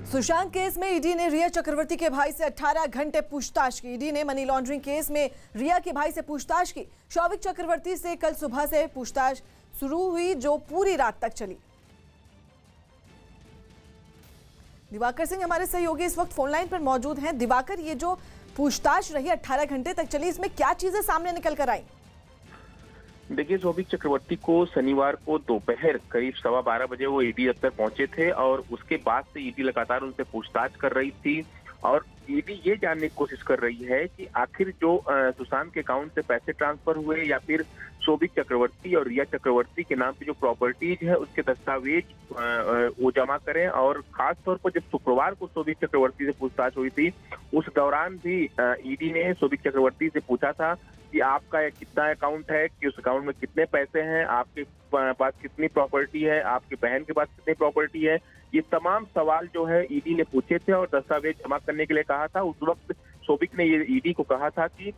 Sushant case में ED ने रिया चक्रवर्ती के भाई से 18 घंटे पूछताछ की। ईडी ने मनी लॉन्ड्रिंग केस में रिया के भाई से पूछताछ की। शौविक चक्रवर्ती से कल सुबह से पूछताछ शुरू हुई, जो पूरी रात तक चली। दिवाकर सिंह हमारे सहयोगी इस वक्त फोन लाइन पर मौजूद हैं। दिवाकर, ये जो पूछताछ रही 18 घंटे तक चली, इसमें क्या चीजें सामने निकल कर आई? देखिए, शौविक चक्रवर्ती को शनिवार को दोपहर करीब 12:15 बजे वो ईडी दफ्तर पहुंचे थे और उसके बाद से ईडी लगातार उनसे पूछताछ कर रही थी और ईडी ये जानने की कोशिश कर रही है कि आखिर जो सुशांत के अकाउंट से पैसे ट्रांसफर हुए या फिर शौविक चक्रवर्ती और रिया चक्रवर्ती के नाम पे जो प्रॉपर्टीज है उसके दस्तावेज वो जमा करें। और खास तौर पर जब शुक्रवार को शौविक चक्रवर्ती से पूछताछ हुई थी, उस दौरान भी ईडी ने शौविक चक्रवर्ती से पूछा था कि आपका कितना अकाउंट है, कि उस अकाउंट में कितने पैसे हैं, आपके पास कितनी प्रॉपर्टी है, आपकी बहन के पास कितनी प्रॉपर्टी है। ये तमाम सवाल जो है ईडी ने पूछे थे और दस्तावेज जमा करने के लिए कहा था। उस वक्त शौविक ने ये ईडी को कहा था कि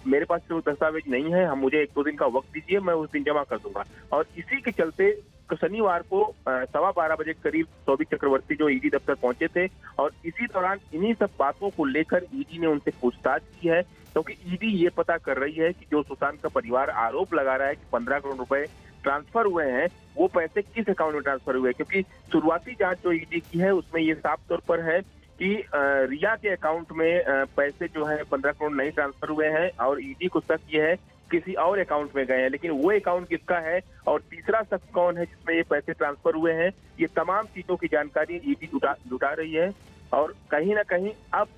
मेरे पास तो दस्तावेज नहीं है, हम मुझे 1-2 दिन का वक्त दीजिए, मैं उस दिन जमा कर दूंगा। और इसी के चलते शनिवार को 12:15 बजे करीब शौविक चक्रवर्ती जो ईडी दफ्तर पहुंचे थे और इसी दौरान इन्हीं सब बातों को लेकर ईडी ने उनसे पूछताछ की है, क्योंकि ईडी ये पता कर रही है कि जो सुशांत का परिवार आरोप लगा रहा है कि 15 करोड़ रुपए ट्रांसफर हुए हैं, वो पैसे किस अकाउंट में ट्रांसफर हुए। क्योंकि शुरुआती जांच जो ईडी की है उसमें ये साफ तौर पर है कि रिया के अकाउंट में पैसे जो है 15 करोड़ नहीं ट्रांसफर हुए हैं और ईडी को शक ये है किसी और अकाउंट में गए हैं, लेकिन वो अकाउंट किसका है और तीसरा शख्स कौन है जिसमें ये पैसे ट्रांसफर हुए हैं, ये तमाम चीजों की जानकारी ईडी जुटा रही है। और कहीं ना कहीं अब